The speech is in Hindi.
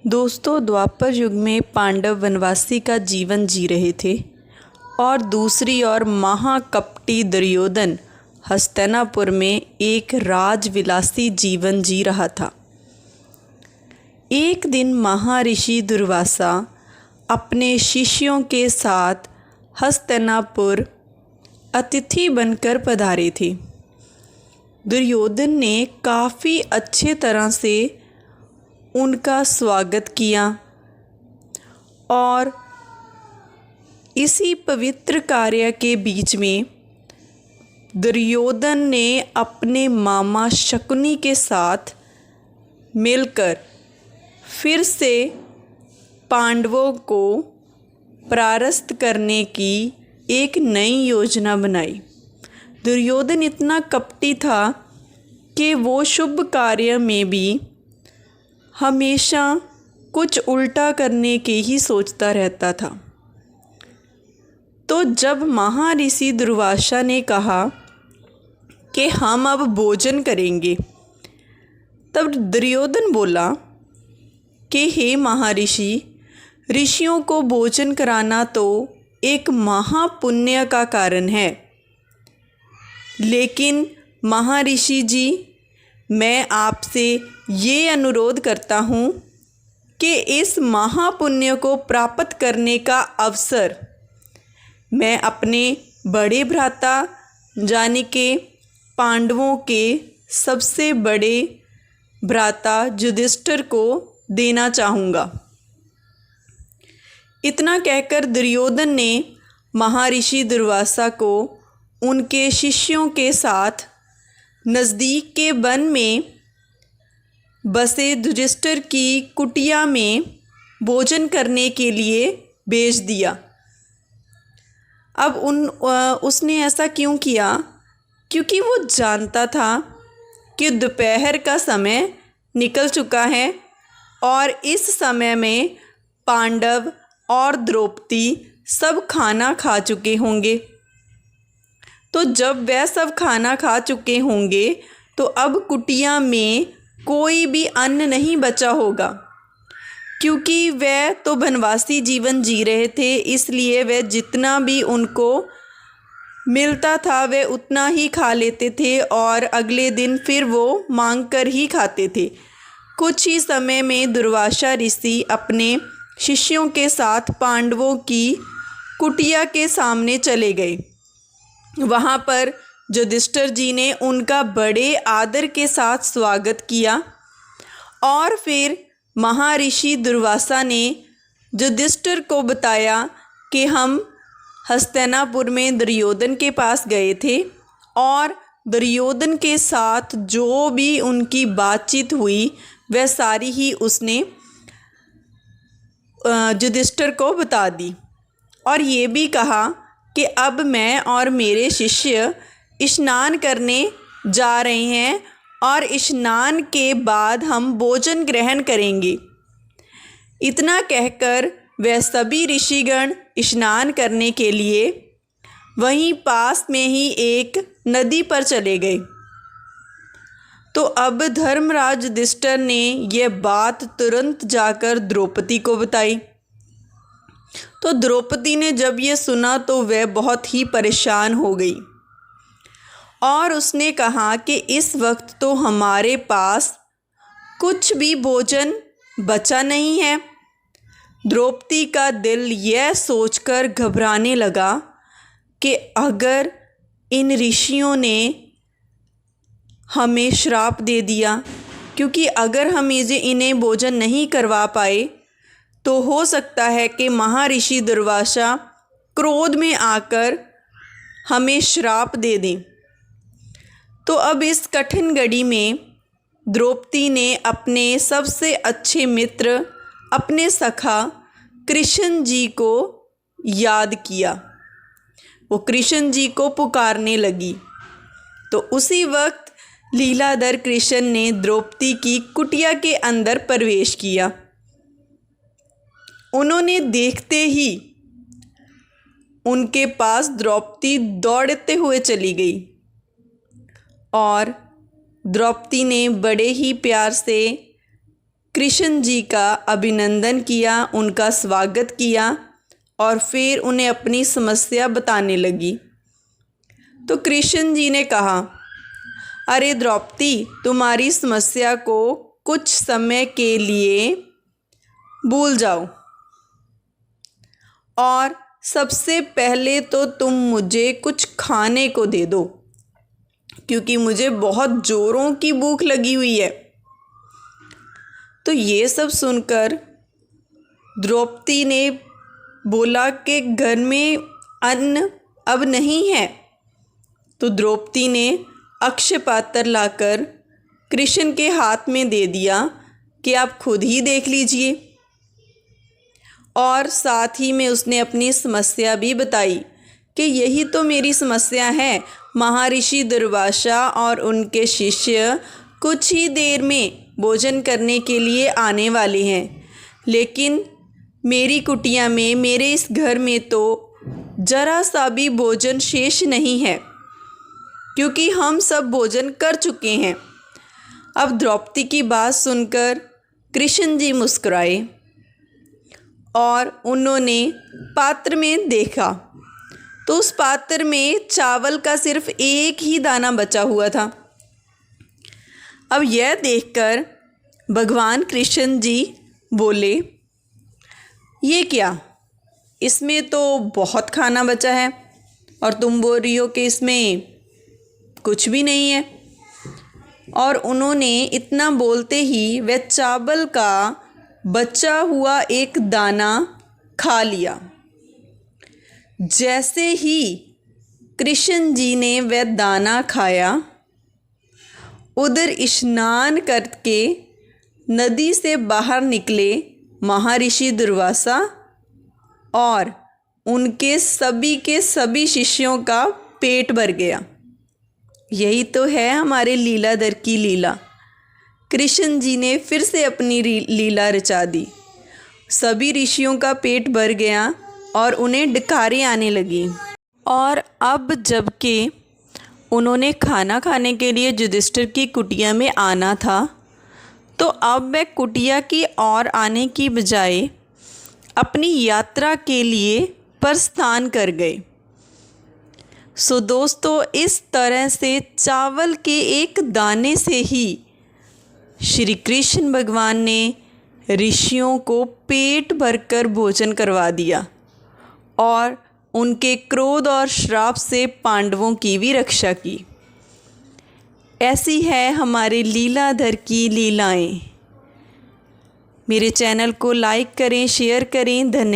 दोस्तों, द्वापर युग में पांडव वनवासी का जीवन जी रहे थे और दूसरी ओर महाकपटी दुर्योधन हस्तिनापुर में एक राजविलासी जीवन जी रहा था। एक दिन महर्षि दुर्वासा अपने शिष्यों के साथ हस्तिनापुर अतिथि बनकर पधारे थे। दुर्योधन ने काफ़ी अच्छे तरह से उनका स्वागत किया और इसी पवित्र कार्य के बीच में दुर्योधन ने अपने मामा शकुनी के साथ मिलकर फिर से पांडवों को परास्त करने की एक नई योजना बनाई। दुर्योधन इतना कपटी था कि वो शुभ कार्य में भी हमेशा कुछ उल्टा करने के ही सोचता रहता था। तो जब महर्षि दुर्वासा ने कहा कि हम अब भोजन करेंगे, तब दुर्योधन बोला कि हे महर्षि, ऋषियों को भोजन कराना तो एक महापुण्य का कारण है, लेकिन महर्षि जी, मैं आपसे ये अनुरोध करता हूँ कि इस महापुण्य को प्राप्त करने का अवसर मैं अपने बड़े भ्राता यानी कि पांडवों के सबसे बड़े भ्राता युधिष्ठिर को देना चाहूँगा। इतना कहकर दुर्योधन ने महर्षि दुर्वासा को उनके शिष्यों के साथ नज़दीक के वन में बसे युधिष्ठिर की कुटिया में भोजन करने के लिए भेज दिया। अब उसने ऐसा क्यों किया? क्योंकि वो जानता था कि दोपहर का समय निकल चुका है और इस समय में पांडव और द्रौपदी सब खाना खा चुके होंगे। तो जब वह सब खाना खा चुके होंगे तो अब कुटिया में कोई भी अन्न नहीं बचा होगा, क्योंकि वह तो वनवासी जीवन जी रहे थे, इसलिए वह जितना भी उनको मिलता था वह उतना ही खा लेते थे और अगले दिन फिर वो मांग कर ही खाते थे। कुछ ही समय में दुर्वासा ऋषि अपने शिष्यों के साथ पांडवों की कुटिया के सामने चले गए। वहाँ पर युधिष्ठिर जी ने उनका बड़े आदर के साथ स्वागत किया और फिर महर्षि दुर्वासा ने युधिष्ठिर को बताया कि हम हस्तिनापुर में दुर्योधन के पास गए थे और दुर्योधन के साथ जो भी उनकी बातचीत हुई वह सारी ही उसने युधिष्ठिर को बता दी और ये भी कहा कि अब मैं और मेरे शिष्य स्नान करने जा रहे हैं और स्नान के बाद हम भोजन ग्रहण करेंगे। इतना कहकर वह सभी ऋषिगण स्नान करने के लिए वहीं पास में ही एक नदी पर चले गए। तो अब धर्मराज युधिष्ठिर ने यह बात तुरंत जाकर द्रौपदी को बताई। तो द्रौपदी ने जब ये सुना तो वह बहुत ही परेशान हो गई और उसने कहा कि इस वक्त तो हमारे पास कुछ भी भोजन बचा नहीं है। द्रौपदी का दिल यह सोचकर घबराने लगा कि अगर इन ऋषियों ने हमें श्राप दे दिया, क्योंकि अगर हम इन्हें भोजन नहीं करवा पाए तो हो सकता है कि महर्षि दुर्वासा क्रोध में आकर हमें श्राप दे दें। तो अब इस कठिन घड़ी में द्रौपदी ने अपने सबसे अच्छे मित्र, अपने सखा कृष्ण जी को याद किया। वो कृष्ण जी को पुकारने लगी। तो उसी वक्त लीलाधर कृष्ण ने द्रौपदी की कुटिया के अंदर प्रवेश किया। उन्होंने देखते ही उनके पास द्रौपदी दौड़ते हुए चली गई और द्रौपदी ने बड़े ही प्यार से कृष्ण जी का अभिनंदन किया, उनका स्वागत किया और फिर उन्हें अपनी समस्या बताने लगी। तो कृष्ण जी ने कहा, अरे द्रौपदी, तुम्हारी समस्या को कुछ समय के लिए भूल जाओ और सबसे पहले तो तुम मुझे कुछ खाने को दे दो, क्योंकि मुझे बहुत ज़ोरों की भूख लगी हुई है। तो ये सब सुनकर द्रौपदी ने बोला कि घर में अन्न अब नहीं है। तो द्रौपदी ने अक्षय पात्र लाकर कृष्ण के हाथ में दे दिया कि आप खुद ही देख लीजिए, और साथ ही में उसने अपनी समस्या भी बताई कि यही तो मेरी समस्या है। महर्षि दुर्वासा और उनके शिष्य कुछ ही देर में भोजन करने के लिए आने वाले हैं, लेकिन मेरी कुटिया में, मेरे इस घर में तो जरा सा भी भोजन शेष नहीं है, क्योंकि हम सब भोजन कर चुके हैं। अब द्रौपदी की बात सुनकर कृष्ण जी मुस्कुराए और उन्होंने पात्र में देखा तो उस पात्र में चावल का सिर्फ एक ही दाना बचा हुआ था। अब यह देखकर भगवान कृष्ण जी बोले, ये क्या, इसमें तो बहुत खाना बचा है और तुम बोल रही हो कि इसमें कुछ भी नहीं है। और उन्होंने इतना बोलते ही वह चावल का बचा हुआ एक दाना खा लिया। जैसे ही कृष्ण जी ने वह दाना खाया, उधर स्नान करके नदी से बाहर निकले महर्षि दुर्वासा और उनके सभी के सभी शिष्यों का पेट भर गया। यही तो है हमारे लीलाधर की लीला। कृष्ण जी ने फिर से अपनी लीला रचा दी। सभी ऋषियों का पेट भर गया और उन्हें डकारें आने लगी। और अब जबकि उन्होंने खाना खाने के लिए युधिष्ठिर की कुटिया में आना था, तो अब वह कुटिया की ओर आने की बजाय अपनी यात्रा के लिए प्रस्थान कर गए। सो दोस्तों, इस तरह से चावल के एक दाने से ही श्री कृष्ण भगवान ने ऋषियों को पेट भरकर भोजन करवा दिया और उनके क्रोध और श्राप से पांडवों की भी रक्षा की। ऐसी है हमारे लीलाधर की लीलाएं। मेरे चैनल को लाइक करें, शेयर करें। धन्यवाद।